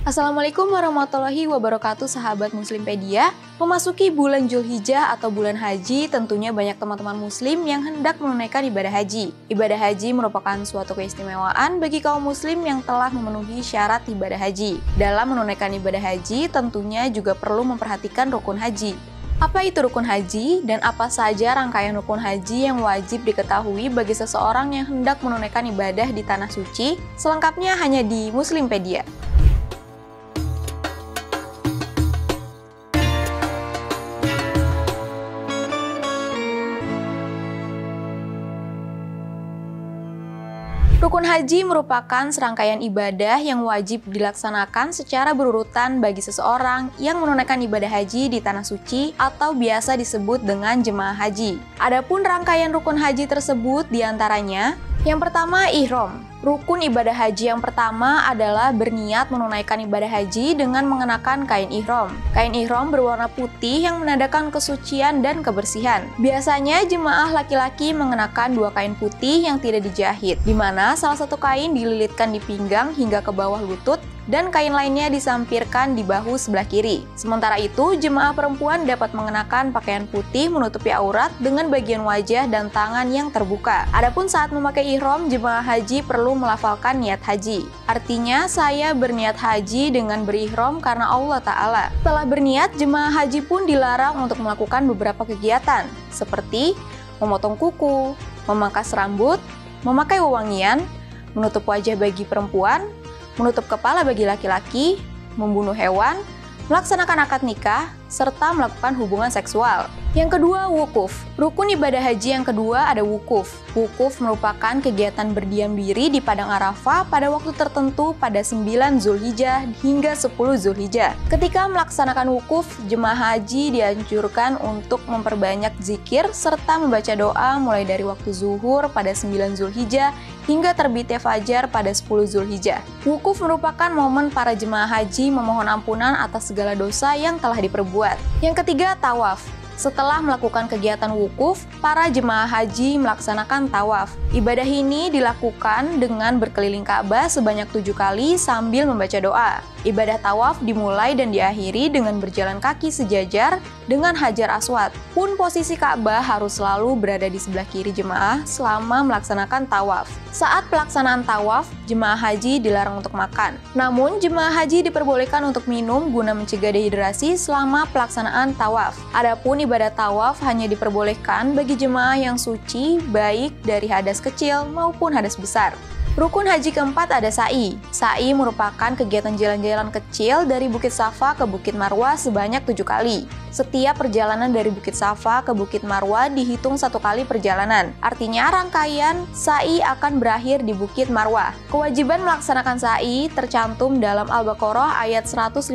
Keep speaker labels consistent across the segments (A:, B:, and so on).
A: Assalamualaikum warahmatullahi wabarakatuh sahabat Muslimpedia. Memasuki bulan Zulhijjah atau bulan haji, tentunya banyak teman-teman muslim yang hendak menunaikan ibadah haji. Ibadah haji merupakan suatu keistimewaan bagi kaum muslim yang telah memenuhi syarat ibadah haji. Dalam menunaikan ibadah haji, tentunya juga perlu memperhatikan rukun haji. Apa itu rukun haji dan apa saja rangkaian rukun haji yang wajib diketahui bagi seseorang yang hendak menunaikan ibadah di tanah suci? Selengkapnya hanya di Muslimpedia. Rukun haji merupakan serangkaian ibadah yang wajib dilaksanakan secara berurutan bagi seseorang yang menunaikan ibadah haji di tanah suci atau biasa disebut dengan jemaah haji. Adapun rangkaian rukun haji tersebut diantaranya, yang pertama, ihram. Rukun ibadah haji yang pertama adalah berniat menunaikan ibadah haji dengan mengenakan kain ihram. Kain ihram berwarna putih yang menandakan kesucian dan kebersihan. Biasanya jemaah laki-laki mengenakan dua kain putih yang tidak dijahit, di mana salah satu kain dililitkan di pinggang hingga ke bawah lutut, dan kain lainnya disampirkan di bahu sebelah kiri. Sementara itu, jemaah perempuan dapat mengenakan pakaian putih menutupi aurat dengan bagian wajah dan tangan yang terbuka. Adapun saat memakai ihram, jemaah haji perlu melafalkan niat haji. Artinya, saya berniat haji dengan berihram karena Allah Ta'ala. Setelah berniat, jemaah haji pun dilarang untuk melakukan beberapa kegiatan, seperti memotong kuku, memangkas rambut, memakai wewangian, menutup wajah bagi perempuan, menutup kepala bagi laki-laki, membunuh hewan, melaksanakan akad nikah, serta melakukan hubungan seksual. Yang kedua, wukuf. Rukun ibadah haji yang kedua ada wukuf. Wukuf merupakan kegiatan berdiam diri di Padang Arafah pada waktu tertentu pada 9 Zulhijjah hingga 10 Zulhijjah. Ketika melaksanakan wukuf, jemaah haji dianjurkan untuk memperbanyak zikir serta membaca doa mulai dari waktu zuhur pada 9 Zulhijjah hingga terbitnya fajar pada 10 Zulhijjah. Wukuf merupakan momen para jemaah haji memohon ampunan atas segala dosa yang telah diperbuat. Yang ketiga, tawaf. Setelah melakukan kegiatan wukuf, para jemaah haji melaksanakan tawaf. Ibadah ini dilakukan dengan berkeliling Ka'bah sebanyak 7 kali sambil membaca doa. Ibadah tawaf dimulai dan diakhiri dengan berjalan kaki sejajar dengan Hajar Aswad. Pun posisi Ka'bah harus selalu berada di sebelah kiri jemaah selama melaksanakan tawaf. Saat pelaksanaan tawaf, jemaah haji dilarang untuk makan. Namun, jemaah haji diperbolehkan untuk minum guna mencegah dehidrasi selama pelaksanaan tawaf. Adapun ibadah tawaf hanya diperbolehkan bagi jemaah yang suci, baik dari hadas kecil maupun hadas besar. Rukun haji keempat ada sa'i. Sa'i merupakan kegiatan jalan-jalan kecil dari Bukit Safa ke Bukit Marwah sebanyak 7 kali. Setiap perjalanan dari Bukit Safa ke Bukit Marwah dihitung 1 kali perjalanan. Artinya rangkaian sa'i akan berakhir di Bukit Marwah. Kewajiban melaksanakan sa'i tercantum dalam Al-Baqarah ayat 158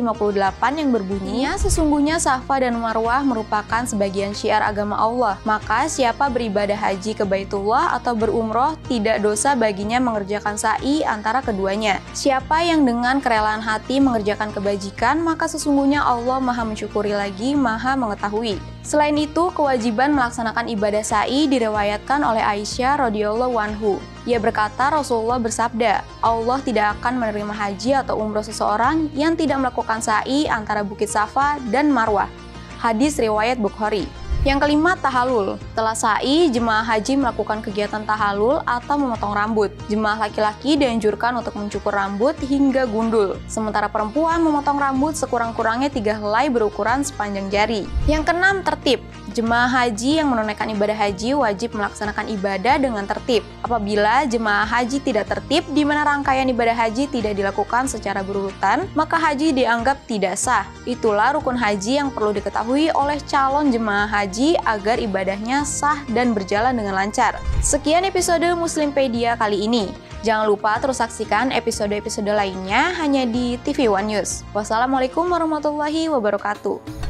A: yang berbunyi, sesungguhnya Safa dan Marwah merupakan sebagian syiar agama Allah. Maka siapa beribadah haji ke Baitullah atau berumroh, tidak dosa baginya mengerjakan sa'i antara keduanya. Siapa yang dengan kerelaan hati mengerjakan kebajikan, maka sesungguhnya Allah Maha mensyukuri lagi Maha mengetahui. Selain itu, kewajiban melaksanakan ibadah sa'i diriwayatkan oleh Aisyah radhiyallahu anhu. Ia berkata, Rasulullah bersabda, Allah tidak akan menerima haji atau umroh seseorang yang tidak melakukan sa'i antara Bukit Safa dan Marwah. Hadis riwayat Bukhari. Yang kelima, tahalul. Setelah sa'i, jemaah haji melakukan kegiatan tahalul atau memotong rambut. Jemaah laki-laki dianjurkan untuk mencukur rambut hingga gundul. Sementara perempuan memotong rambut sekurang-kurangnya 3 helai berukuran sepanjang jari. Yang keenam, tertib. Jemaah haji yang menunaikan ibadah haji wajib melaksanakan ibadah dengan tertib. Apabila jemaah haji tidak tertib, di mana rangkaian ibadah haji tidak dilakukan secara berurutan, maka haji dianggap tidak sah. Itulah rukun haji yang perlu diketahui oleh calon jemaah haji agar ibadahnya sah dan berjalan dengan lancar. Sekian episode Muslimpedia kali ini. Jangan lupa terus saksikan episode-episode lainnya hanya di TV One News. Wassalamualaikum warahmatullahi wabarakatuh.